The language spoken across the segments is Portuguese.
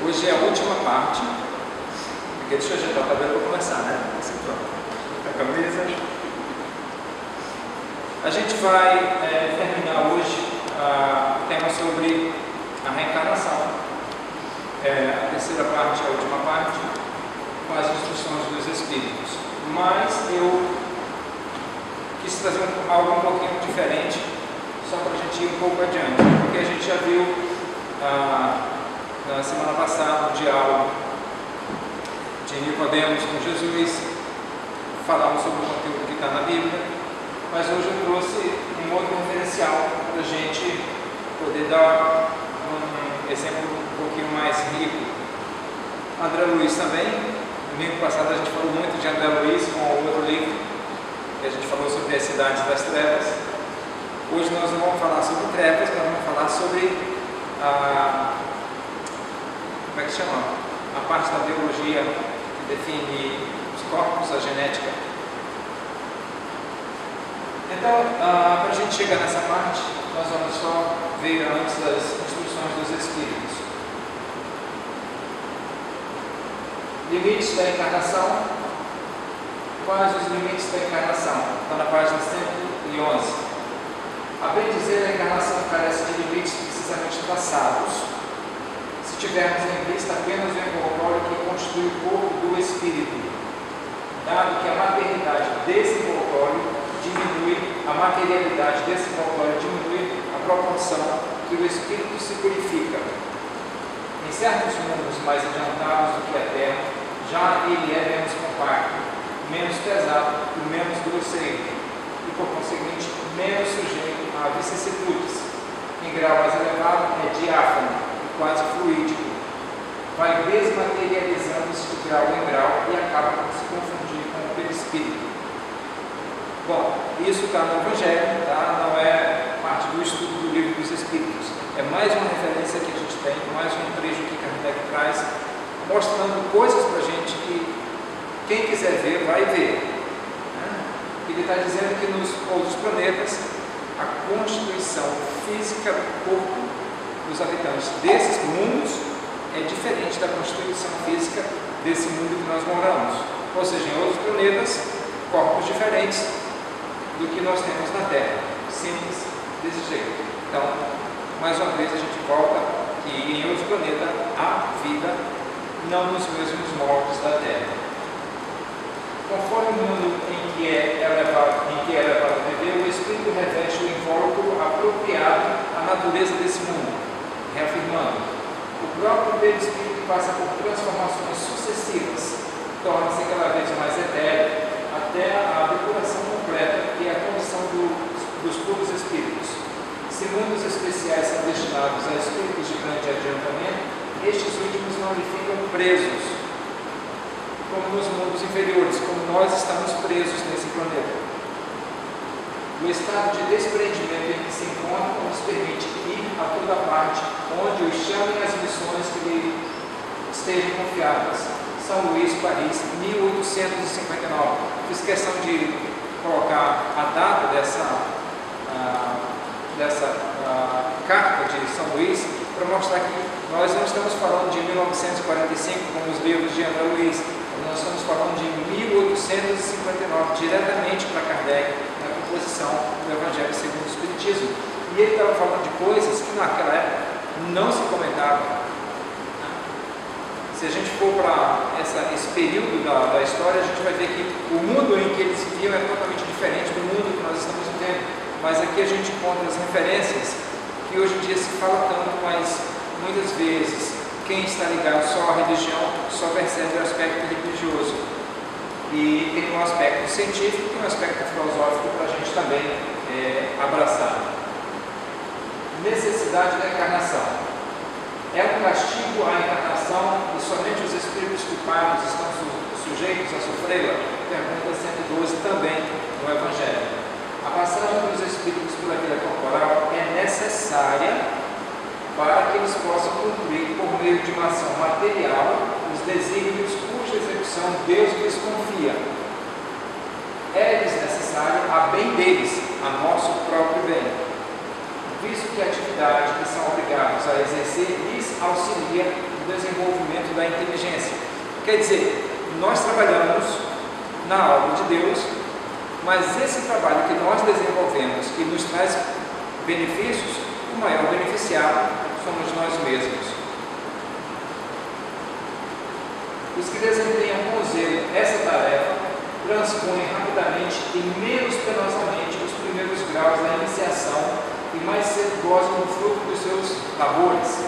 Hoje é a última parte, porque deixa eu ajeitar o cabelo para começar, né? Assim, pronto. A camisa. A gente vai terminar hoje o tema sobre a reencarnação. A terceira parte, a última parte, com as instruções dos Espíritos. Mas eu quis trazer algo um pouquinho diferente, só para a gente ir um pouco adiante, porque a gente já viu na semana passada o diálogo de Nicodemos com Jesus, falamos sobre o conteúdo que está na Bíblia, mas hoje eu trouxe um outro referencial para a gente poder dar um exemplo um pouquinho mais rico. André Luiz também, domingo passado a gente falou muito de André Luiz com o outro livro, que a gente falou sobre as cidades das trevas. Hoje nós não vamos falar sobre trevas, nós vamos falar sobre como é que chama? A parte da biologia que define os corpos, a genética. Então, para a gente chegar nessa parte, nós vamos só ver antes as instruções dos Espíritos. Limites da encarnação. Quais os limites da encarnação? Está na página 111. A bem dizer, a encarnação carece de limites precisamente traçados, se tivermos em vista apenas o incorpóreo que constitui o corpo do espírito, dado que a maternidade desse incorpóreo diminui, a materialidade desse incorpóreo diminui a proporção que o espírito se purifica. Em certos mundos mais adiantados do que a Terra, já ele é menos compacto, menos pesado e menos grosseiro, e por conseguinte menos sujeito a vicissitudes. Em grau mais elevado é diáfano, quase fluídico, vai desmaterializando-se de grau em grau e acaba por se confundir com o perispírito. Bom, isso está no Evangelho, tá? Não é parte do estudo do Livro dos Espíritos. É mais uma referência que a gente tem, mais um trecho que Kardec traz, mostrando coisas para a gente que quem quiser ver, vai ver. Ele está dizendo que nos outros planetas, a constituição física do corpo dos habitantes desses mundos é diferente da constituição física desse mundo que nós moramos. Ou seja, em outros planetas, corpos diferentes do que nós temos na Terra. Simples desse jeito. Então, mais uma vez a gente volta que em outros planetas há vida, não nos mesmos moldes da Terra. Conforme o mundo em que é elevado a viver, o Espírito reveste o invólucro apropriado à natureza desse mundo, reafirmando: o próprio perispírito passa por transformações sucessivas, torna-se cada vez mais etéreo, até a depuração completa, que é a condição dos puros espíritos. Se mundos especiais são destinados a espíritos de grande adiantamento, estes últimos não lhe ficam presos, como nos mundos inferiores, como nós estamos presos nesse planeta. O estado de desprendimento em que se encontra nos permite ir a toda parte onde os chamem as missões que lhe estejam confiadas. São Luís, Paris, 1859. Fiz questão de colocar a data dessa carta de São Luís para mostrar que nós não estamos falando de 1945 como os livros de André Luiz, nós estamos falando de 1859, diretamente para Kardec, na composição do Evangelho segundo o Espiritismo. E ele estava falando de coisas que naquela época não se comentavam. Se a gente for para esse período da história, a gente vai ver que o mundo em que eles viviam é totalmente diferente do mundo que nós estamos vivendo. Mas aqui a gente encontra as referências que hoje em dia se fala tanto, mas muitas vezes quem está ligado só à religião só percebe o aspecto religioso. E tem um aspecto científico e um aspecto filosófico para a gente também abraçar. Necessidade da encarnação. É um o castigo à encarnação e somente os espíritos culpados estão sujeitos a sofrê-la? Pergunta 112 também no Evangelho. A passagem dos espíritos pela vida corporal é necessária para que eles possam cumprir, por meio de uma ação material, os desígnios cuja execução Deus lhes confia. É-lhes necessário a bem deles, a nosso próprio bem, visto que a atividade que são obrigados a exercer lhes auxilia no desenvolvimento da inteligência. Quer dizer, nós trabalhamos na obra de Deus, mas esse trabalho que nós desenvolvemos e nos traz benefícios, o maior beneficiado somos nós mesmos. Os que desempenham com zelo essa tarefa transpõem rapidamente e menos penosamente os primeiros graus da iniciação e mais cedo gozam do fruto dos seus labores.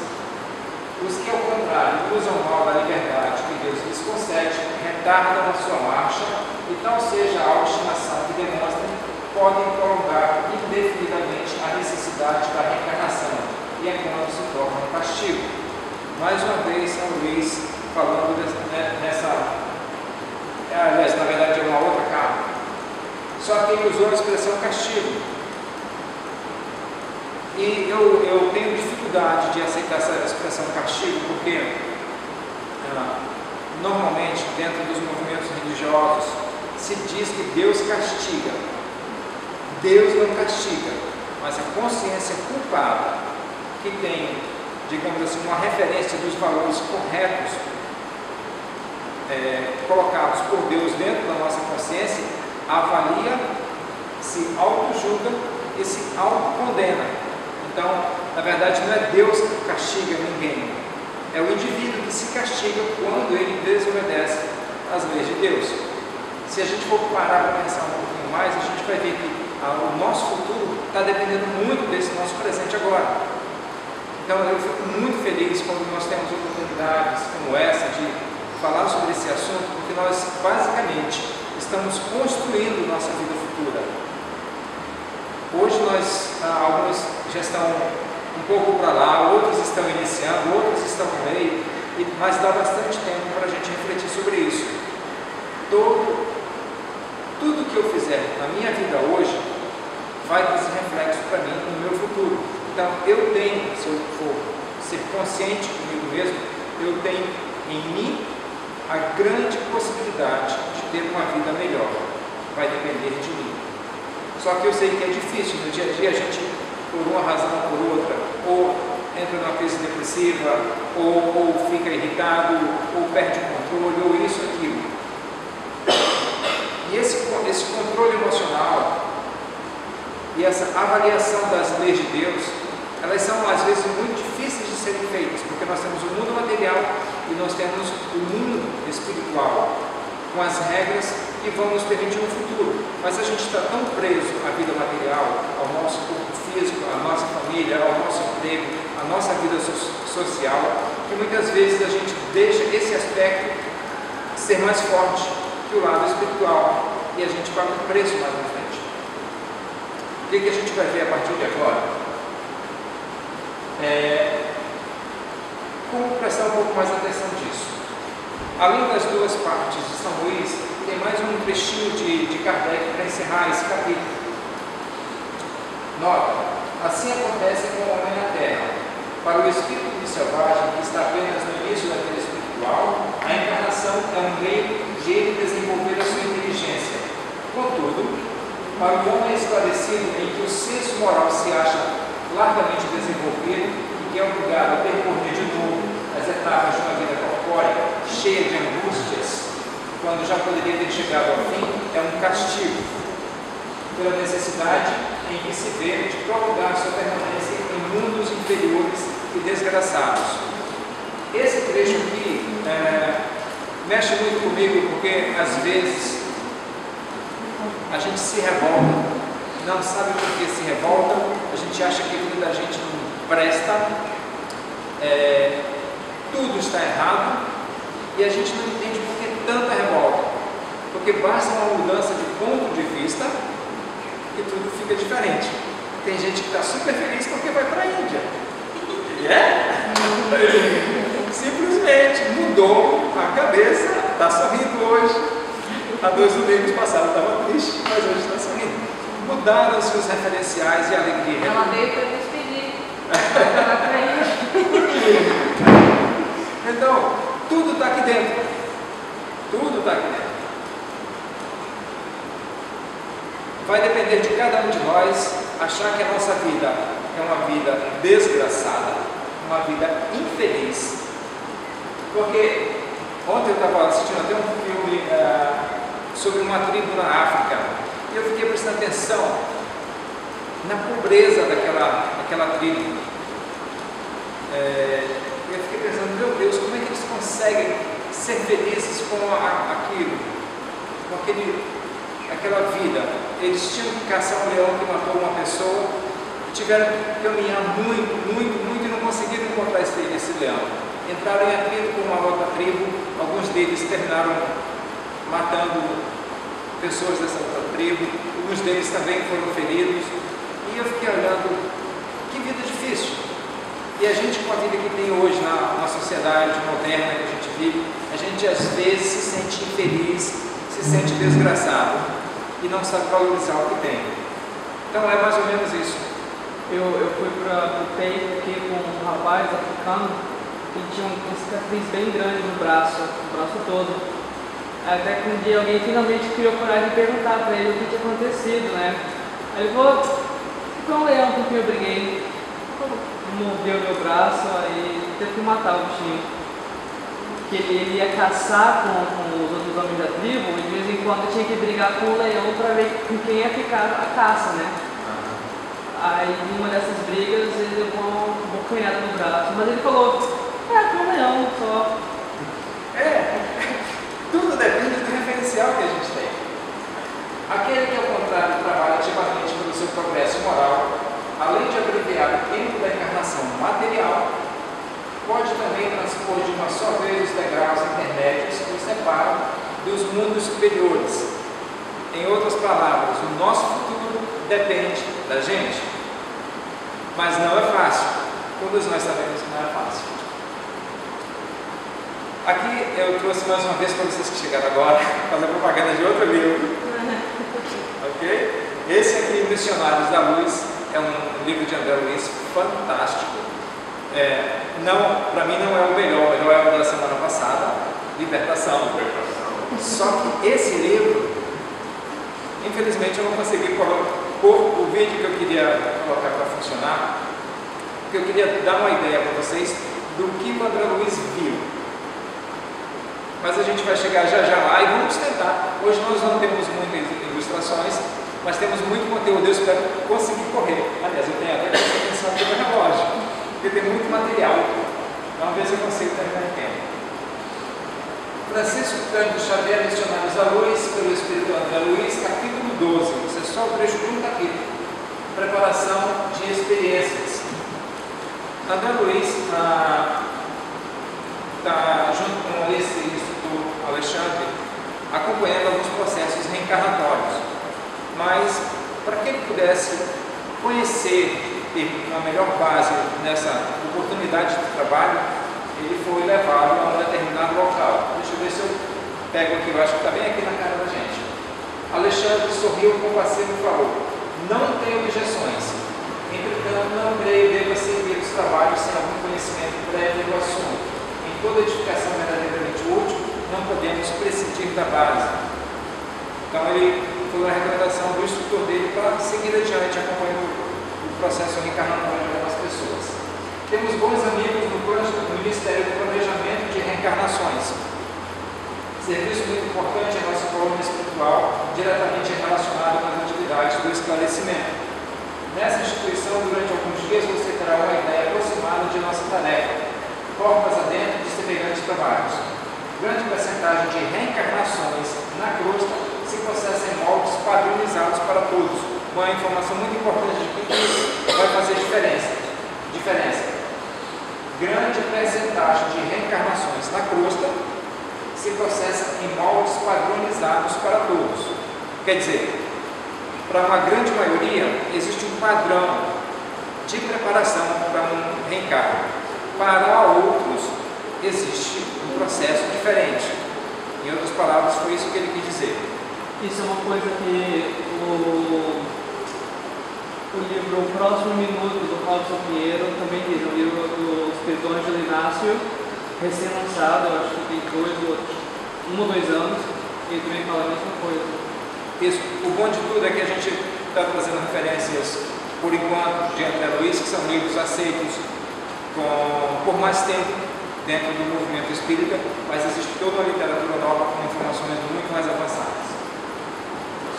Os que, ao contrário, usam mal da liberdade que Deus lhes concede, retardam a sua marcha, e tal seja a obstinação que demonstram, podem prolongar indefinidamente a necessidade da reencarnação, e é quando se torna um castigo. Mais uma vez, São Luís falando nessa, aliás, na verdade é uma outra carta, só que ele usou a expressão castigo. E eu tenho dificuldade de aceitar essa expressão castigo, porque normalmente dentro dos movimentos religiosos se diz que Deus castiga. Deus não castiga, mas a consciência culpada que tem, digamos assim, uma referência dos valores corretos colocados por Deus dentro da nossa consciência, avalia, se auto-julga e se auto-condena. Então, na verdade, não é Deus que castiga ninguém, é o indivíduo que se castiga quando ele desobedece às leis de Deus. Se a gente for parar para pensar um pouquinho mais, a gente vai ver que o nosso futuro está dependendo muito desse nosso presente agora. Então, eu fico muito feliz quando nós temos oportunidades como essa de falar sobre esse assunto, porque nós, basicamente, estamos construindo nossa vida futura. Hoje alguns já estão um pouco para lá, outros estão iniciando, outros estão no meio, mas dá bastante tempo para a gente refletir sobre isso. Tudo que eu fizer na minha vida hoje vai trazer reflexo para mim no meu futuro. Então eu tenho, se eu for ser consciente comigo mesmo, eu tenho em mim a grande possibilidade de ter uma vida melhor. Vai depender de mim. Só que eu sei que é difícil, no dia a dia a gente, por uma razão ou por outra, ou entra numa crise depressiva, ou fica irritado, ou perde o controle, ou isso, aquilo. E esse controle emocional e essa avaliação das leis de Deus, elas são às vezes muito difíceis de serem feitas, porque nós temos o mundo material e nós temos o mundo espiritual, com as regras que vão nos permitir um futuro. Mas a gente está tão preso à vida material, ao nosso corpo físico, à nossa família, ao nosso emprego, à nossa vida social, que muitas vezes a gente deixa esse aspecto ser mais forte que o lado espiritual, e a gente paga um preço mais na frente. O que a gente vai ver a partir de agora? Como prestar um pouco mais atenção disso? Além das duas partes de São Luís, tem mais um trechinho de Kardec para encerrar esse capítulo. Nota: assim acontece com o homem na Terra. Para o espírito selvagem, que está apenas no início da vida espiritual, a encarnação é um meio de ele desenvolver a sua inteligência. Contudo, para o homem esclarecido em que o senso moral se acha largamente desenvolvido e que é obrigado a percorrer de novo as etapas de uma vida corpórea, cheia de angústias, quando já poderia ter chegado ao fim, é um castigo, pela necessidade em que se vê de prolongar sua permanência em mundos inferiores e desgraçados. Esse trecho aqui mexe muito comigo, porque às vezes a gente se revolta, não sabe por que se revolta, a gente acha que a vida da gente não presta, tudo está errado, e a gente não entende por que tanta revolta, porque basta uma mudança de ponto de vista e tudo fica diferente. Tem gente que está super feliz porque vai para a Índia. Simplesmente mudou a cabeça, está sorrindo hoje. Há 2 domingos passados estava triste, mas hoje está sorrindo. Mudaram-se os referenciais e a alegria. Ela veio para despedir. Então, tudo está aqui dentro. Tudo está aqui dentro. Vai depender de cada um de nós achar que a nossa vida é uma vida desgraçada, uma vida infeliz. Porque ontem eu estava assistindo até um filme sobre uma tribo na África e eu fiquei prestando atenção na pobreza daquela tribo. Eu fiquei pensando, meu Deus, como é que eles conseguem ser felizes com aquilo, com aquela vida? Eles tinham que caçar um leão que matou uma pessoa e tiveram que caminhar muito e não conseguiram encontrar esse leão. Entraram em atrito com uma outra tribo, alguns deles terminaram matando pessoas dessa outra tribo, alguns deles também foram feridos, e eu fiquei olhando, que vida difícil. E a gente, com a vida que tem hoje na sociedade moderna que a gente vive, a gente às vezes se sente infeliz, se sente desgraçado e não sabe valorizar o que tem. Então é mais ou menos isso. Eu fui para o tempo aqui com um rapaz africano que tinha uma cicatriz bem grande no braço todo. Até que um dia alguém finalmente criou coragem de perguntar para ele o que tinha acontecido, né? Aí ele falou, foi um leão com quem eu briguei, mordeu meu braço e teve que matar o bichinho. Que ele ia caçar com os outros homens da tribo e de vez em quando tinha que brigar com o leão para ver com quem ia ficar a caça, né? Aí em uma dessas brigas ele levou um bocanhado no braço, mas ele falou, foi um leão só. Tudo depende do referencial que a gente tem. Aquele que, ao contrário, trabalha ativamente pelo seu progresso moral, além de abreviar o tempo da encarnação material, pode também transpor de uma só vez os degraus intermédios que os separam dos mundos superiores. Em outras palavras, o nosso futuro depende da gente. Mas não é fácil. Todos nós sabemos que não é fácil. Aqui eu trouxe mais uma vez para vocês que chegaram agora, fazer propaganda de outro livro. Ok? Esse aqui, Missionários da Luz, é um livro de André Luiz fantástico. Para mim não é o melhor é o da semana passada, Libertação. Só que esse livro, infelizmente eu não consegui pôr o vídeo que eu queria colocar para funcionar, porque eu queria dar uma ideia para vocês do que o André Luiz viu. Mas a gente vai chegar já lá e vamos tentar. Hoje nós não temos muitas ilustrações, mas temos muito conteúdo. Eu espero conseguir correr. Aliás, eu tenho até essa atenção aqui no relógio, porque tem muito material. Vamos ver se eu consigo terminar em tempo. Francisco Cândido Xavier, Missionários da Luz, pelo Espírito André Luiz, capítulo 12. Isso é só o trecho de um capítulo. Preparação de experiências. André Luiz está junto com esse instrutor Alexandre, acompanhando alguns processos reencarnatórios. Mas, para que ele pudesse conhecer, ter uma melhor base nessa oportunidade de trabalho, ele foi levado a um determinado local. Deixa eu ver se eu pego aqui, eu acho que está bem aqui na cara da gente. Alexandre sorriu compassivo e falou: não tenho objeções, entretanto não creio deva seguir os trabalhos sem algum conhecimento prévio do assunto. Em toda edificação verdadeiramente útil, não podemos prescindir da base. Então ele foi uma recomendação do instrutor dele para seguir adiante, acompanhando o processo reencarnatório das pessoas. Temos bons amigos no Ministério do Planejamento de Reencarnações. Serviço muito importante em nossa coluna espiritual, diretamente relacionado com as atividades do esclarecimento. Nessa instituição, durante alguns dias, você terá uma ideia aproximada de nossa tarefa, portas adentro de semelhantes trabalhos. Grande percentagem de reencarnações na crosta se processa em moldes padronizados para todos. Uma informação muito importante de que isso vai fazer diferença. Grande percentagem de reencarnações na crosta se processa em moldes padronizados para todos. Quer dizer, para uma grande maioria, existe um padrão de preparação para um reencarno. para outros existe um processo diferente. Em outras palavras, foi isso que ele quis dizer. Isso é uma coisa que o livro O Próximo Minuto, do Robson Pinheiro, também diz. O livro do escritor Ângelo Inácio, recém-lançado, acho que tem 1 ou 2 anos, e ele também fala a mesma coisa. Isso. O bom de tudo é que a gente está trazendo referências, por enquanto, de André Luiz, que são livros aceitos por mais tempo dentro do movimento espírita, mas existe toda uma literatura nova com informações muito mais avançadas.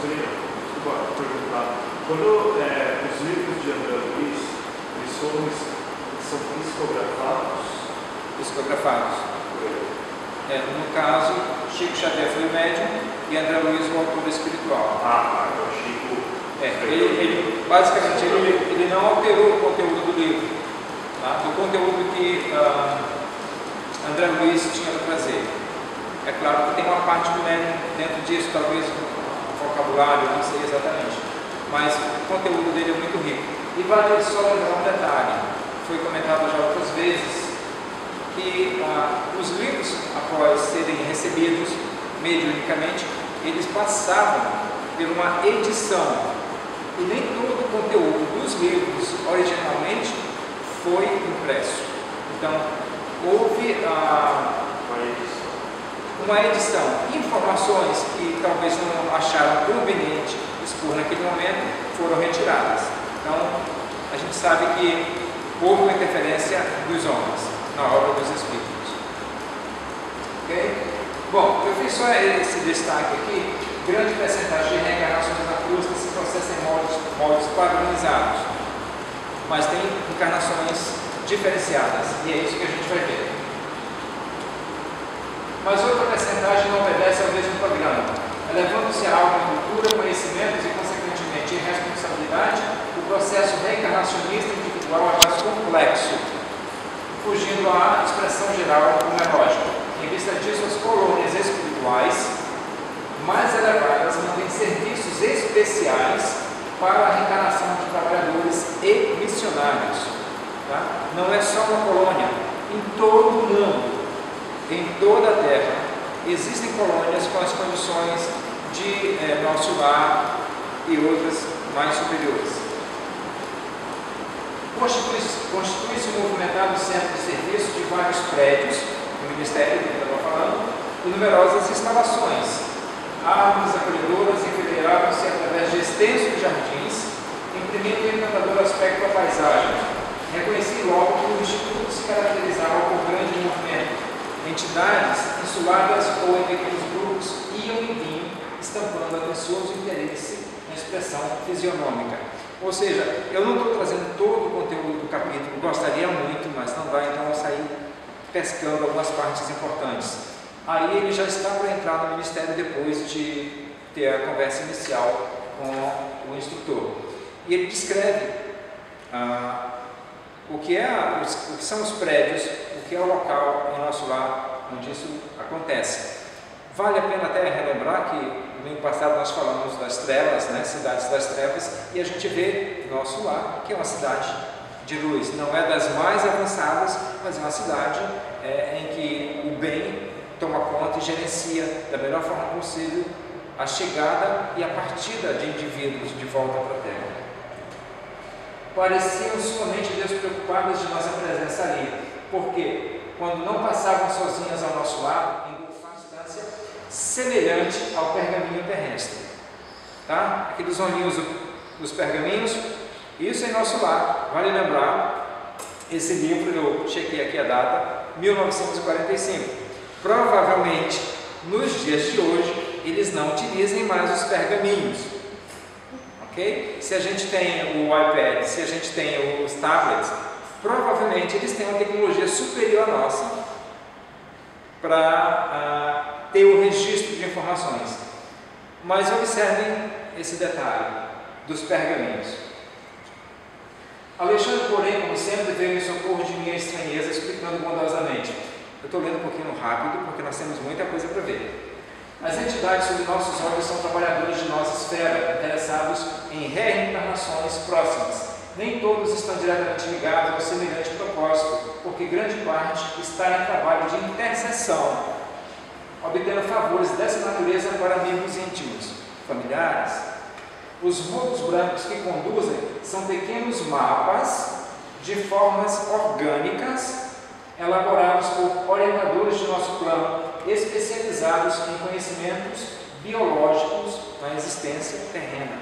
Desculpa perguntar. Quando os livros de André Luiz, eles são psicografados? Psicografados. No caso, Chico Xavier foi o médium e André Luiz o autor espiritual. Então Chico... Ele basicamente ele não alterou o conteúdo do livro, tá? Do conteúdo que André Luiz tinha para trazer. É claro que tem uma parte do médium dentro disso, talvez vocabulário, não sei exatamente, mas o conteúdo dele é muito rico. E vale só lembrar um detalhe, foi comentado já outras vezes, que os livros, após serem recebidos mediunicamente, eles passavam por uma edição, e nem todo o conteúdo dos livros originalmente foi impresso. Então, houve uma edição, informações que talvez não acharam conveniente expor naquele momento, foram retiradas. Então, a gente sabe que houve uma interferência dos homens na obra dos Espíritos. Ok? Bom, eu fiz só esse destaque aqui. Grande percentagem de reencarnações na cruz que se processam em modos padronizados, mas tem encarnações diferenciadas, e é isso que a gente vai ver. Mas outra percentagem não obedece ao mesmo programa, elevando-se a alma em cultura, conhecimentos e, consequentemente, em responsabilidade, o processo reencarnacionista individual é mais complexo, fugindo à expressão geral cronológica. Em vista disso, as colônias espirituais mais elevadas mantêm serviços especiais para a reencarnação de trabalhadores e missionários. Tá? Não é só uma colônia, em todo o mundo, em toda a Terra, existem colônias com as condições de nosso lar e outras mais superiores. Constitui-se um movimentado centro de serviço de vários prédios, o Ministério que eu estava falando, e numerosas instalações. Árvores acolhedoras enfileiravam-se através de extensos jardins, imprimindo um encantador aspecto à paisagem. Reconheci logo que o Instituto se caracterizava por grande movimento. Entidades, insuladas ou em pequenos grupos, iam e vinham, estampando atencioso interesse na expressão fisionômica. Ou seja, eu não estou trazendo todo o conteúdo do capítulo, gostaria muito, mas não vai, então eu sair pescando algumas partes importantes. Aí ele já está para entrar no ministério depois de ter a conversa inicial com o instrutor. E ele descreve o que são os prédios, o que é o local em nosso lar onde isso acontece. Vale a pena até relembrar que no ano passado nós falamos das trevas, né, cidades das trevas, e a gente vê nosso lar, que é uma cidade de luz. Não é das mais avançadas, mas é uma cidade em que o bem toma conta e gerencia da melhor forma possível a chegada e a partida de indivíduos de volta para a Terra. Pareciam sumamente despreocupadas de nossa presença ali, porque quando não passavam sozinhas ao nosso lado, engolfavam a distância semelhante ao pergaminho terrestre. Tá? Aqueles olhinhos dos pergaminhos, isso em nosso lar. Vale lembrar, esse livro, eu chequei aqui a data, 1945. Provavelmente, nos dias de hoje, eles não utilizem mais os pergaminhos. Ok? Se a gente tem o iPad, se a gente tem os tablets, provavelmente eles têm uma tecnologia superior à nossa para ter o registro de informações. Mas observem esse detalhe dos pergaminhos. Alexandre, porém, como sempre, veio em socorro de minha estranheza, explicando bondosamente. Eu estou lendo um pouquinho rápido, porque nós temos muita coisa para ver. As entidades sob nossos olhos são trabalhadores de nossa esfera, interessados em reencarnações próximas. Nem todos estão diretamente ligados ao semelhante propósito, porque grande parte está em trabalho de intercessão, obtendo favores dessa natureza para amigos íntimos, familiares. Os rolos brancos que conduzem são pequenos mapas de formas orgânicas elaborados por orientadores de nosso plano, especializados em conhecimentos biológicos na existência terrena.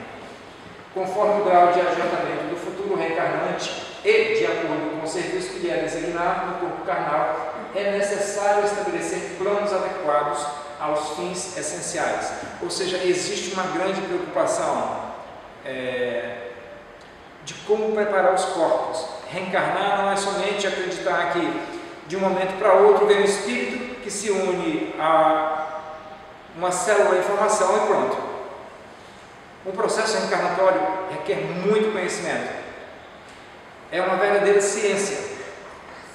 Conforme o grau de adiantamento do futuro reencarnante e de acordo com o serviço que lhe é designado no corpo carnal, é necessário estabelecer planos adequados aos fins essenciais. Ou seja, existe uma grande preocupação de como preparar os corpos. Reencarnar não é somente acreditar que de um momento para outro vem um espírito que se une a uma célula de informação e pronto. O processo reencarnatório requer muito conhecimento. É uma verdadeira ciência.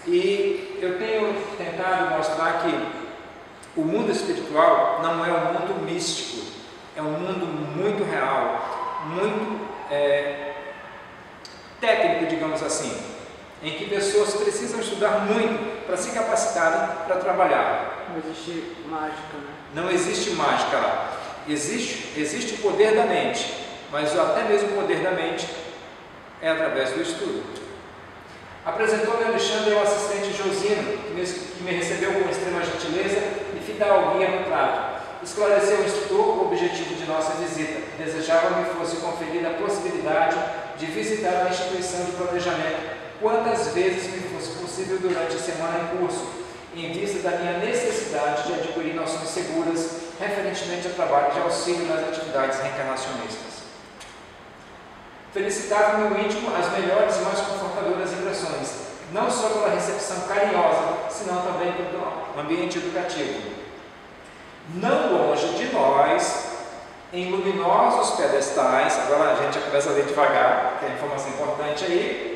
E eu tenho tentado mostrar que o mundo espiritual não é um mundo místico, é um mundo muito real, muito técnico, digamos assim, em que pessoas precisam estudar muito para se capacitarem para trabalhar. Não existe mágica, né? Não existe mágica lá. Existe o poder da mente, mas até mesmo o poder da mente é através do estudo. Apresentou-me Alexandre ao assistente Josino, que me recebeu com extrema gentileza e fidalguia no trato. Esclareceu ao instrutor o objetivo de nossa visita. Desejava me fosse conferida a possibilidade de visitar a instituição de planejamento quantas vezes me fosse possível durante a semana em curso, em vista da minha necessidade de adquirir noções seguras referentemente ao trabalho de auxílio nas atividades reencarnacionistas. Felicitava meu íntimo as melhores e mais confortadoras impressões, não só pela recepção carinhosa, senão também pelo ambiente educativo. Não longe de nós, em luminosos pedestais, agora a gente começa a ler devagar, que é a informação importante aí,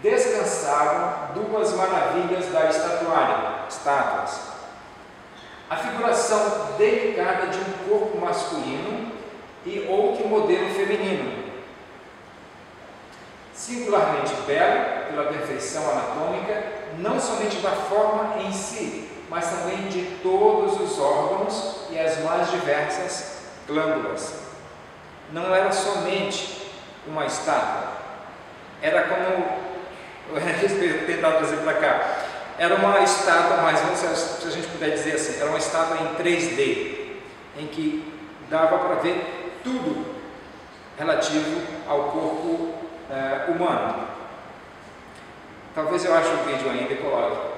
descansavam duas maravilhas da estatuária, estátuas. A figuração delicada de um corpo masculino e outro modelo feminino, singularmente belo pela perfeição anatômica, não somente da forma em si, mas também de todos os órgãos e as mais diversas glândulas. Não era somente uma estátua, era como, eu tentar trazer para cá, era uma estátua, mas se a gente puder dizer assim, era uma estátua em 3D, em que dava para ver tudo relativo ao corpo humano. Talvez eu ache o vídeo ainda e coloque.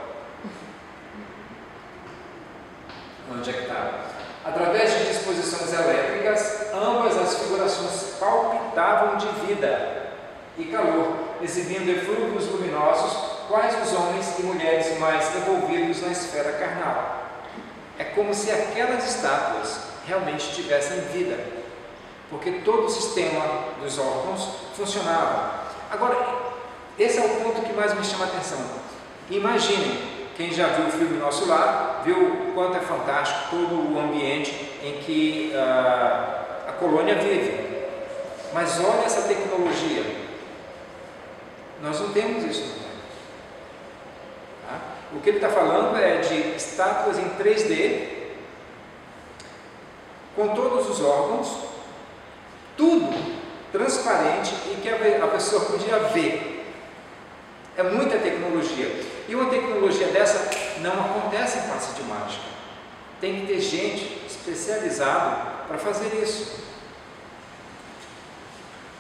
Onde é que estava? Através de disposições elétricas, ambas as figurações palpitavam de vida e calor, exibindo eflúvios luminosos, quais os homens e mulheres mais envolvidos na esfera carnal. É como se aquelas estátuas realmente tivessem vida, porque todo o sistema dos órgãos funcionava. Agora, esse é o ponto que mais me chama a atenção. Imaginem, quem já viu o filme Nosso Lar, viu o quanto é fantástico todo o ambiente em que a colônia vive. Mas olha essa tecnologia. Nós não temos isso no tempo. Tá? O que ele está falando é de estátuas em 3D, com todos os órgãos, tudo transparente e que a pessoa podia ver. É muita tecnologia. E uma tecnologia dessa não acontece em passe de mágica. Tem que ter gente especializada para fazer isso.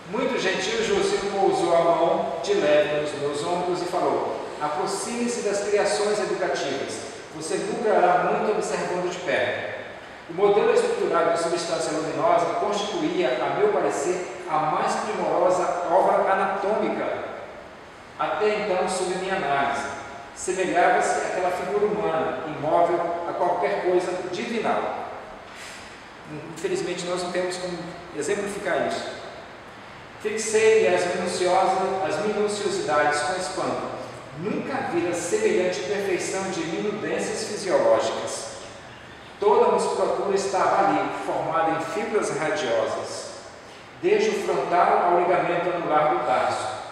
Muito gentil, Josino pousou a mão de leve nos meus ombros e falou: aproxime-se das criações educativas. Você lucrará muito observando de perto. O modelo estruturado de substância luminosa constituía, a meu parecer, a mais primorosa obra anatômica até então sob minha análise. Semelhava-se àquela figura humana, imóvel a qualquer coisa divinal. Infelizmente nós não temos como exemplificar isso. Fixei-lhe as minuciosidades com espanto. Nunca vira semelhante perfeição de minudências fisiológicas. Toda a musculatura estava ali, formada em fibras radiosas, desde o frontal ao ligamento anular do tarso.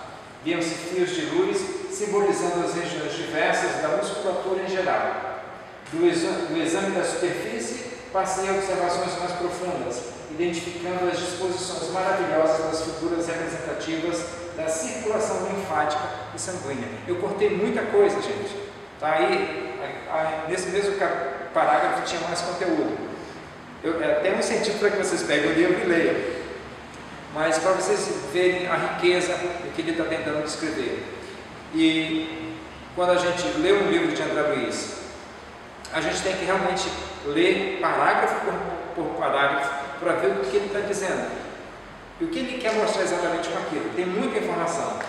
Viam-se fios de luz simbolizando as regiões diversas da musculatura em geral. Do exame da superfície, passei a observações mais profundas, identificando as disposições maravilhosas das figuras representativas da circulação linfática e sanguínea. Eu cortei muita coisa, gente. Tá aí, nesse mesmo parágrafo tinha mais conteúdo. Até um incentivo para que vocês peguem o livro e leiam. Mas para vocês verem a riqueza do que ele está tentando descrever. E quando a gente lê um livro de André Luiz, a gente tem que realmente ler parágrafo por parágrafo para ver o que ele está dizendo e o que ele quer mostrar exatamente com aquilo. Tem muita informação.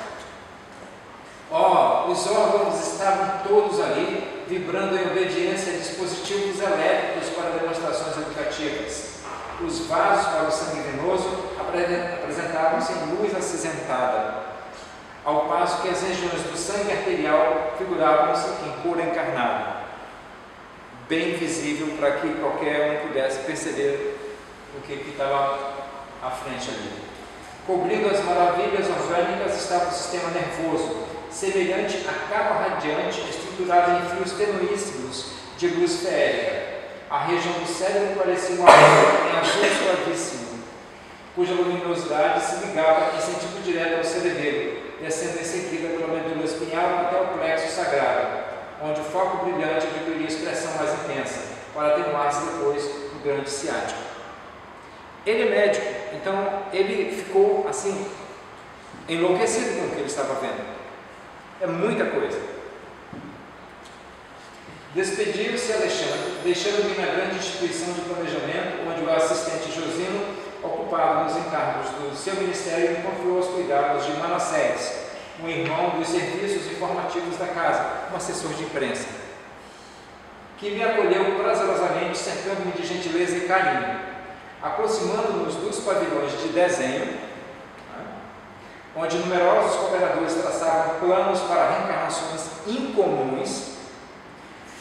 Os órgãos estavam todos ali, vibrando em obediência a dispositivos elétricos para demonstrações educativas. Os vasos para o sangue venoso apresentavam-se em luz acinzentada, ao passo que as regiões do sangue arterial figuravam-se em cor encarnada, bem visível para que qualquer um pudesse perceber o que estava à frente ali. Cobrindo as maravilhas orgânicas estava o sistema nervoso, semelhante à capa radiante estruturada em fios tenuíssimos de luz feérica. A região do cérebro parecia uma lâmpada em azul suavíssimo, cuja luminosidade se ligava em sentido direto ao cerebelo, descendo em seguida pela medula espinhal até o plexo sagrado, onde o foco brilhante adquiria expressão mais intensa, para atenuar-se depois no grande ciático. Ele é médico, então ele ficou assim, enlouquecido com o que ele estava vendo. É muita coisa. Despediu-se Alexandre, deixando-me na grande instituição de planejamento, onde o assistente Josino, ocupado nos encargos do seu ministério, me confiou aos cuidados de Manassés, um irmão dos serviços informativos da casa, um assessor de imprensa, que me acolheu prazerosamente, cercando-me de gentileza e carinho. Aproximando-nos dos pavilhões de desenho, onde numerosos cooperadores traçavam planos para reencarnações incomuns,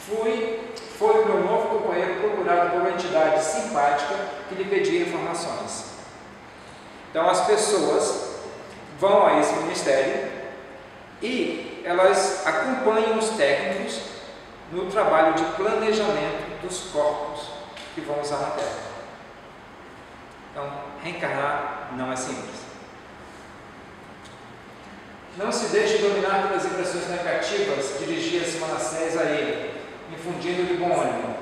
foi o meu novo companheiro procurado por uma entidade simpática que lhe pedia informações. Então as pessoas vão a esse ministério e elas acompanham os técnicos no trabalho de planejamento dos corpos que vão usar na Terra. Então, reencarnar não é simples. Não se deixe dominar pelas impressões negativas, dirigia-se Manassés a ele, infundindo-lhe bom ânimo.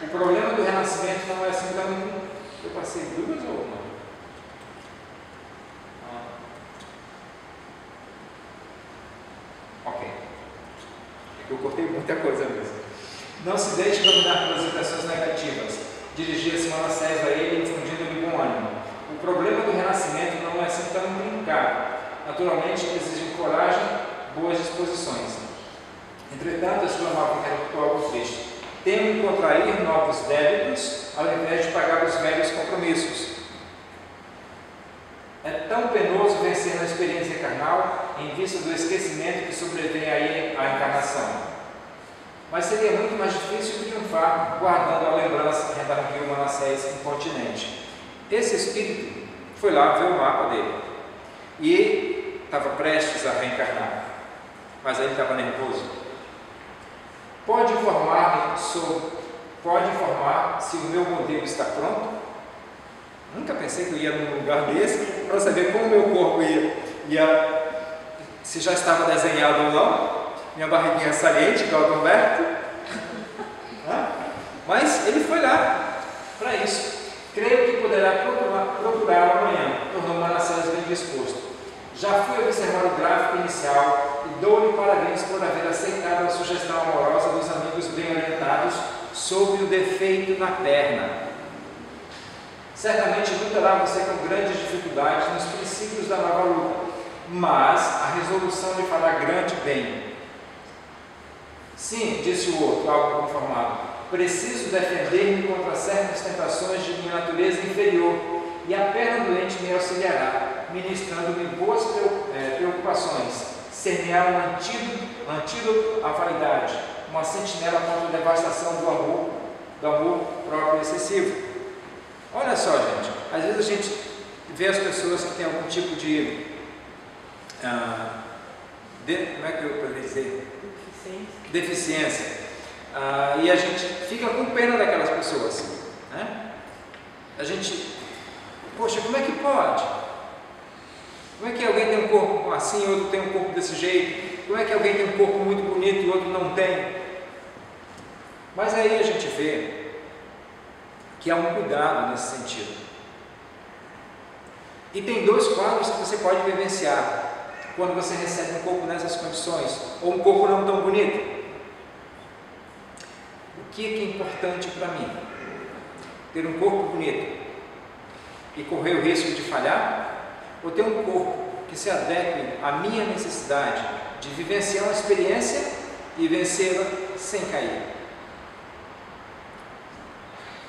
O problema do renascimento não é assim tão... Eu passei duas ou uma? Ok. É que eu cortei muita coisa mesmo. Não se deixe dominar pelas impressões negativas, dirigia-se Manassés a ele, infundindo-lhe bom ânimo. O problema do renascimento não é assim tão brincado. Naturalmente, exige coragem, boas disposições. Entretanto, exclamava o intelectual triste, temo em contrair novos débitos, ao invés de pagar os velhos compromissos. É tão penoso vencer na experiência carnal, em vista do esquecimento que sobrevém aí à encarnação. Mas seria muito mais difícil triunfar, guardando a lembrança, redarguiu Manassés incontinente. Esse espírito foi lá ver o mapa dele e estava prestes a reencarnar, mas ele estava nervoso. Pode informar se o meu modelo está pronto? Nunca pensei que eu ia num lugar desse para saber como o meu corpo ia se já estava desenhado ou não. Minha barriguinha saliente, igual do Humberto. Mas ele foi lá para isso. Creio que poderá procurá-lo amanhã, tornou Manassés bem disposto. Já fui observar o gráfico inicial e dou-lhe parabéns por haver aceitado a sugestão amorosa dos amigos bem orientados sobre o defeito na perna. Certamente lutará você com grandes dificuldades nos princípios da nova luta, mas a resolução lhe fará grande bem. Sim, disse o outro, algo conformado, preciso defender-me contra certas tentações de minha natureza inferior, e a perna doente me auxiliará, ministrando-me boas preocupações, semear um antídoto à vaidade, uma sentinela contra a devastação do amor próprio excessivo. Olha só, gente, às vezes a gente vê as pessoas que têm algum tipo de como é que eu poderia dizer? Deficiência. E a gente fica com pena daquelas pessoas, né? A gente, poxa, como é que pode? Como é que alguém tem um corpo assim, outro tem um corpo desse jeito? Como é que alguém tem um corpo muito bonito e outro não tem? Mas aí a gente vê que há um cuidado nesse sentido. E tem dois quadros que você pode vivenciar quando você recebe um corpo nessas condições, ou um corpo não tão bonito. O que é importante para mim? Ter um corpo bonito e correr o risco de falhar? Ou ter um corpo que se adeque à minha necessidade de vivenciar uma experiência e vencê-la sem cair?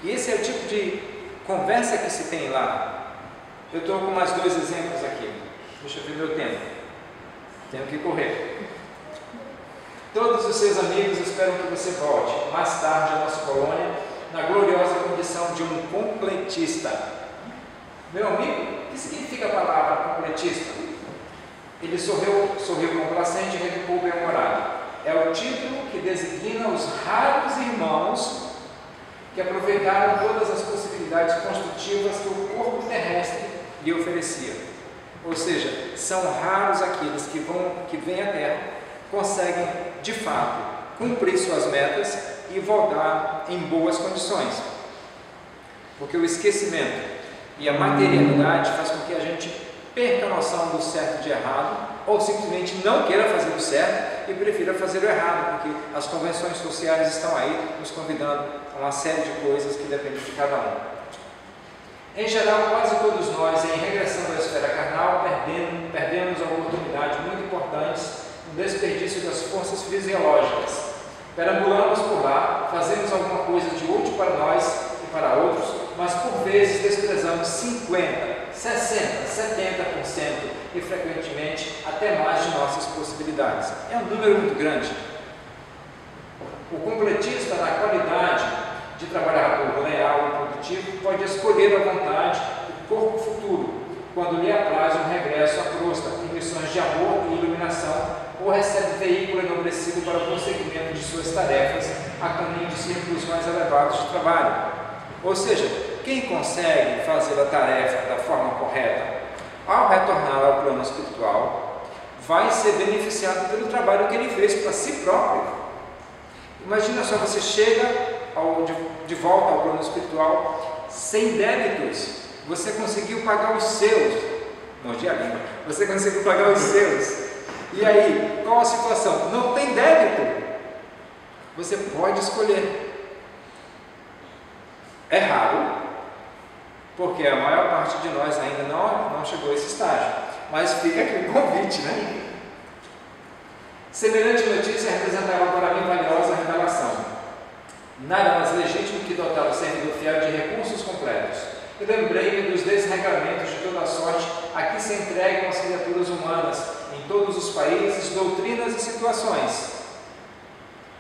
E esse é o tipo de conversa que se tem lá. Eu estou com mais dois exemplos aqui. Deixa eu ver meu tempo. Tenho que correr. Todos os seus amigos esperam que você volte mais tarde à nossa colônia, na gloriosa condição de um completista. Meu amigo, o que significa a palavra completista? Ele sorriu complacente e recuou bem-humorado. É o título que designa os raros irmãos que aproveitaram todas as possibilidades construtivas que o corpo terrestre lhe oferecia. Ou seja, são raros aqueles que vêm à Terra, conseguem de fato cumprir suas metas e voltar em boas condições. Porque o esquecimento e a materialidade faz com que a gente perca a noção do certo e de errado, ou simplesmente não queira fazer o certo e prefira fazer o errado, porque as convenções sociais estão aí nos convidando a uma série de coisas que dependem de cada um. Em geral, quase todos nós, em regressando à esfera carnal, perdemos oportunidades muito importantes no desperdício das forças fisiológicas. Perambulamos por lá, fazemos alguma coisa de útil para nós e para outros, mas por vezes desprezamos 50%, 60%, 70% e frequentemente até mais de nossas possibilidades. É um número muito grande. O completista, na qualidade de trabalhador leal e produtivo, pode escolher à vontade o corpo futuro, quando lhe apraz um regresso à crosta em missões de amor e iluminação, ou recebe veículo enobrecido para o prosseguimento de suas tarefas a caminho de círculos mais elevados de trabalho. Ou seja, quem consegue fazer a tarefa da forma correta, ao retornar ao plano espiritual, vai ser beneficiado pelo trabalho que ele fez para si próprio. Imagina só, você chega de volta ao plano espiritual sem débitos, você conseguiu pagar os seus, mordi a língua, você conseguiu pagar os seus, e aí, qual a situação? Não tem débito, você pode escolher. É raro, porque a maior parte de nós ainda não chegou a esse estágio, mas fica aqui o convite, né? Semelhante notícia representava para mim valiosa revelação. Nada mais legítimo que dotar o servidor fiel de recursos completos. E lembrei-me dos desregramentos de toda a sorte a que se entregam as criaturas humanas em todos os países, doutrinas e situações,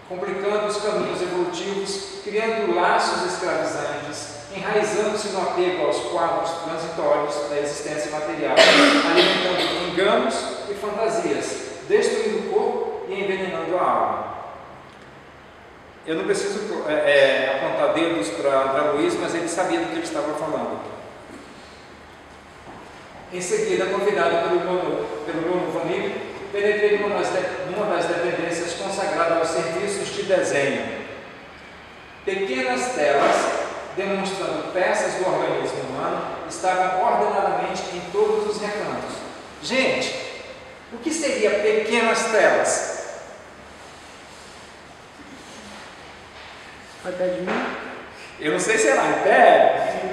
complicando os caminhos evolutivos, criando laços escravizantes, enraizando-se no apego aos quadros transitórios da existência material, alimentando enganos e fantasias, destruindo o corpo e envenenando a alma. Eu não preciso apontar dedos para Luiz, mas ele sabia do que ele estava falando. Em seguida, convidado pelo Bruno Vanille, penetrei numa das dependências consagradas aos serviços de desenho. Pequenas telas, demonstrando peças do organismo humano, estavam ordenadamente em todos os recantos. Gente, o que seria pequenas telas? iPad mini? Eu não sei se era iPad,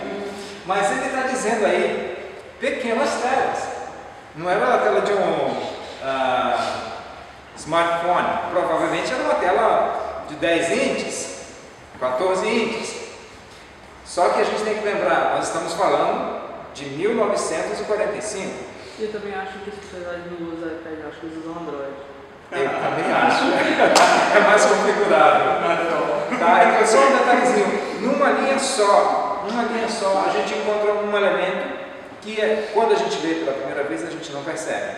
mas ele está dizendo aí, pequenas telas. Não era a tela de um smartphone, provavelmente era uma tela de 10 inches, 14 inches. Só que a gente tem que lembrar, nós estamos falando de 1945. E eu também acho que as pessoas não usam iPad, acho que eles usam Android. Eu também acho. É mais configurado. Tá, então só um detalhezinho. Numa linha só, a gente encontra um elemento que quando a gente vê pela primeira vez, a gente não percebe.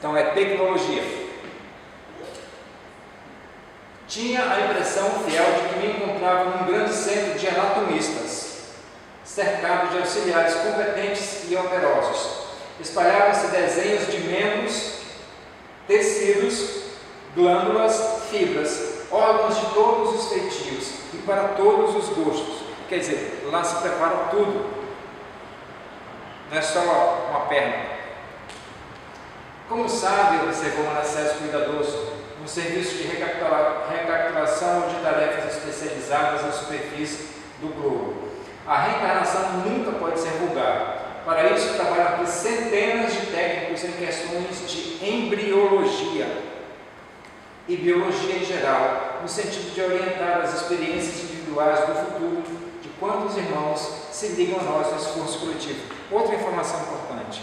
Então é tecnologia. Tinha a impressão fiel de que me encontrava num grande centro de anatomistas, cercado de auxiliares competentes e operosos. Espalhavam-se desenhos de membros, tecidos, glândulas, fibras, órgãos de todos os feitios e para todos os gostos. Quer dizer, lá se prepara tudo, não é só uma perna. Como sabe, observou Manassés cuidadoso, um serviço de recapitulação ou de tarefas especializadas na superfície do globo. A reencarnação nunca pode ser vulgar. Para isso, trabalham aqui centenas de técnicos em questões de embriologia e biologia em geral, no sentido de orientar as experiências individuais do futuro de quantos irmãos se ligam a nós no esforço coletivo. Outra informação importante: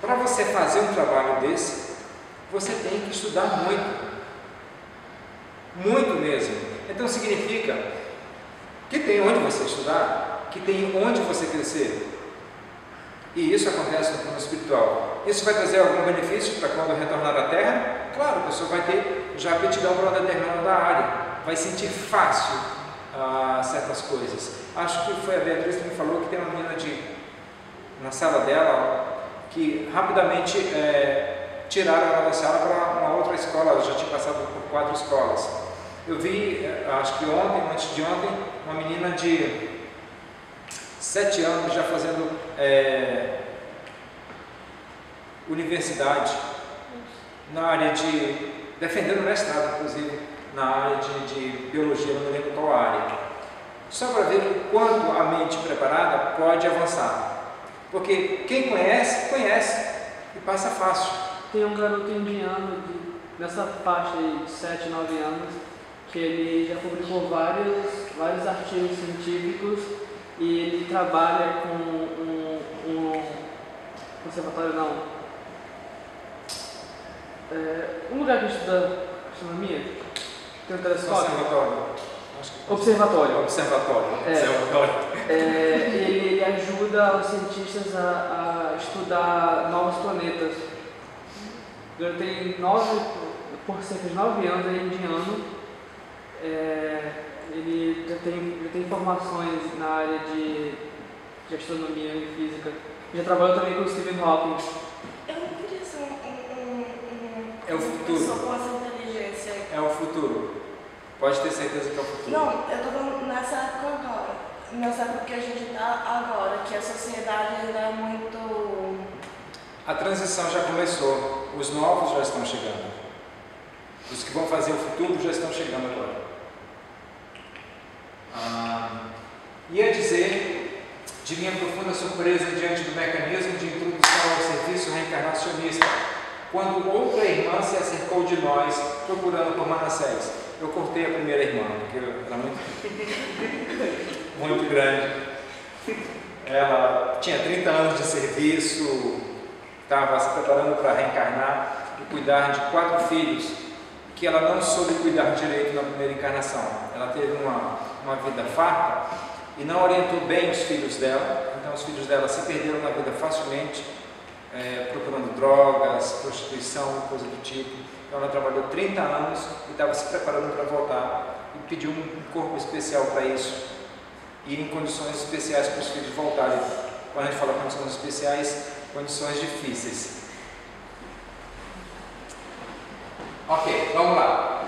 para você fazer um trabalho desse, você tem que estudar muito mesmo. Então significa que tem onde você estudar, que tem onde você crescer. E isso acontece no plano espiritual. Isso vai trazer algum benefício para quando retornar à Terra? Claro, a pessoa vai ter já aptidão para uma determinada área, vai sentir fácil certas coisas. Acho que foi a Beatriz que me falou que tem uma menina na sala dela que rapidamente tiraram ela da sala para uma outra escola. Ela já tinha passado por 4 escolas. Eu vi, acho que ontem, antes de ontem, uma menina de 7 anos já fazendo universidade na área de, defendendo mestrado, inclusive, na área de biologia, não me lembro qual área. Só para ver o quanto a mente preparada pode avançar. Porque quem conhece, conhece e passa fácil. Tem um garoto indiano nessa faixa aí de 7, 9 anos, que ele já publicou vários artigos científicos e ele trabalha com um conservatório, não. Um lugar que estuda astronomia, tem um telescópio. Observatório. Ele ajuda os cientistas a estudar novos planetas. Ele tem por cerca de 9 anos, é indiano. Ele já tem formações na área de astronomia e física. Já trabalhou também com o Stephen Hawking. Eu não queria ser É o futuro. pessoa com essa inteligência. É o futuro. Pode ter certeza que é o futuro. Não, eu tô falando nessa época agora. Nessa época que a gente tá agora, que a sociedade ainda é muito... A transição já começou. Os novos já estão chegando. Os que vão fazer o futuro já estão chegando agora. Ia dizer, de minha profunda surpresa diante do mecanismo de introdução ao serviço reencarnacionista, quando outra irmã se acercou de nós, procurando por Manassés. Eu cortei a primeira irmã, porque era muito grande. Ela tinha 30 anos de serviço, estava se preparando para reencarnar e cuidar de 4 filhos, que ela não soube cuidar direito na primeira encarnação. Ela teve uma vida farta e não orientou bem os filhos dela, então os filhos dela se perderam na vida facilmente, procurando drogas, prostituição, coisa do tipo. Então ela trabalhou 30 anos e estava se preparando para voltar e pediu um corpo especial para isso e em condições especiais para os filhos voltarem. Quando a gente fala condições especiais, condições difíceis. Ok, vamos lá.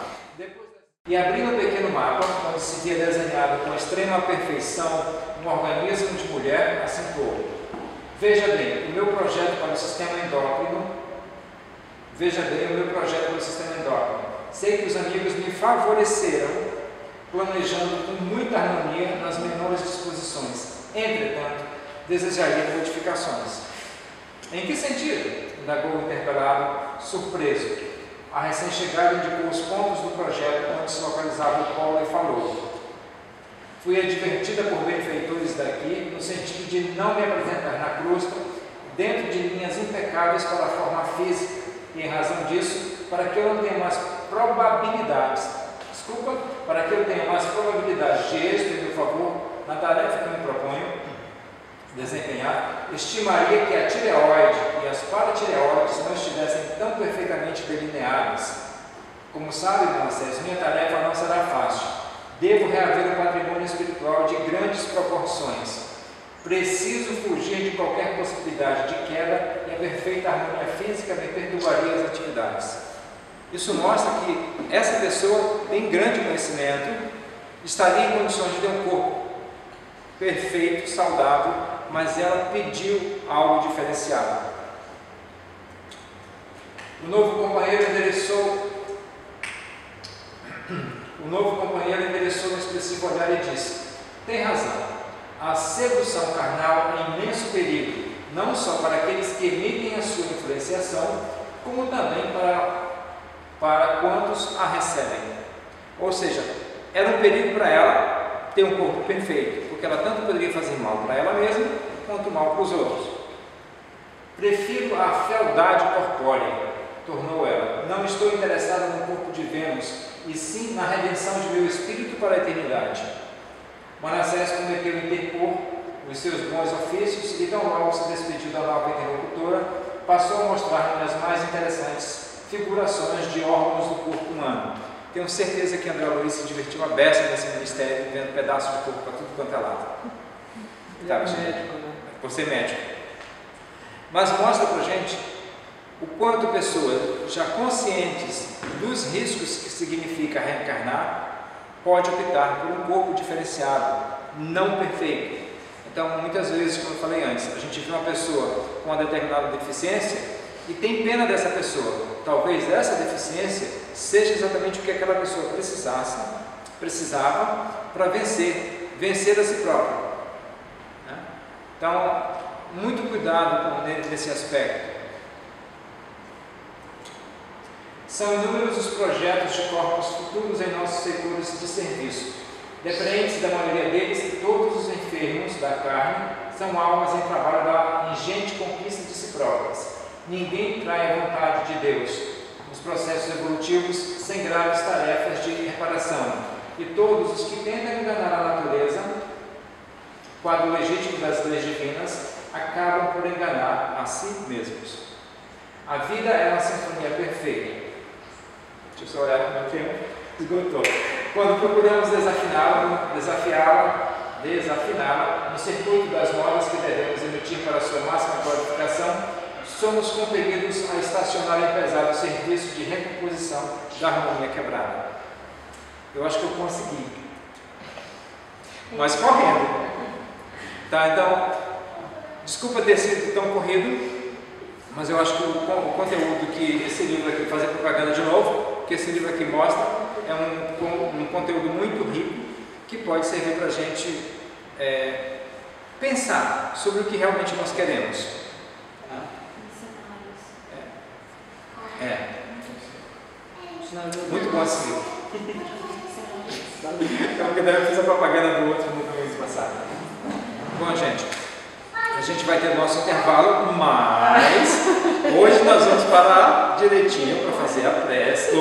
E abrindo o pequeno mapa, onde se via desenhado com extrema perfeição um organismo de mulher, acentuou: veja bem, o meu projeto para o sistema endócrino. Sei que os amigos me favoreceram, planejando com muita harmonia nas menores disposições. Entretanto, desejaria modificações. Em que sentido? Indagou o interpelado, surpreso. A recém-chegada indicou os pontos do projeto onde se localizava o polo e falou: fui advertida por benfeitores daqui no sentido de não me apresentar na crosta dentro de linhas impecáveis para a forma física e, em razão disso, para que eu não tenha mais probabilidades de êxito em meu favor na tarefa que eu me proponho desempenhar, estimaria que a tireoide e as paratireoides não estivessem tão perfeitamente delineadas. Como sabe, Manassés, minha tarefa não será fácil. Devo reaver um patrimônio espiritual de grandes proporções. Preciso fugir de qualquer possibilidade de queda e a perfeita harmonia física me perturbaria as atividades. Isso mostra que essa pessoa tem grande conhecimento, estaria em condições de ter um corpo perfeito, saudável, mas ela pediu algo diferenciado. O novo companheiro endereçou um expressivo olhar e disse: tem razão. A sedução carnal é imenso perigo, não só para aqueles que emitem a sua influenciação, como também para quantos a recebem. Ou seja, era um perigo para ela ter um corpo perfeito, porque ela tanto poderia fazer mal para ela mesma, quanto mal para os outros. Prefiro a fealdade corpórea, tornou ela. Não estou interessada no corpo de Vênus, e sim na redenção de meu espírito para a eternidade. Manassés prometeu interpor os seus bons ofícios e tão logo se despediu da nova interlocutora, passou a mostrar-me as mais interessantes figurações de órgãos do corpo humano. Tenho certeza que André Luiz se divertiu a beça nesse ministério, vendo pedaços de corpo para tudo quanto é lado. Tá, médico, né? Por ser médico. Mas mostra para gente o quanto pessoas já conscientes dos riscos que significa reencarnar pode optar por um corpo diferenciado, não perfeito. Então, muitas vezes, como eu falei antes, a gente vê uma pessoa com uma determinada deficiência e tem pena dessa pessoa. Talvez essa deficiência seja exatamente o que aquela pessoa precisava para vencer a si própria. Então, muito cuidado nesse aspecto. São inúmeros os projetos de corpos futuros em nossos setores de serviço. Depende da maioria deles que todos os enfermos da carne são almas em trabalho da ingente conquista de si próprias. Ninguém trai a vontade de Deus nos processos evolutivos sem graves tarefas de reparação. E todos os que tentam enganar a natureza, quadro legítimo das leis divinas, acabam por enganar a si mesmos. A vida é uma sinfonia perfeita. Deixa eu só olhar para o meu tempo. Esgotou. Quando procuramos desafiá-la no circuito das notas que devemos emitir para sua máxima qualificação, somos compelidos a estacionar em pesado serviço de recomposição da harmonia quebrada. Eu acho que eu consegui. Mas correndo. Tá, então, desculpa ter sido tão corrido, mas eu acho que o conteúdo que esse livro aqui, fazer propaganda de novo, que esse livro aqui mostra, é um conteúdo muito rico, que pode servir para a gente pensar sobre o que realmente nós queremos. Muito bom esse livro. Então, que deve fazer a propaganda do outro no mês passado. Bom, gente, a gente vai ter nosso intervalo, mas hoje nós vamos parar direitinho para fazer a prece.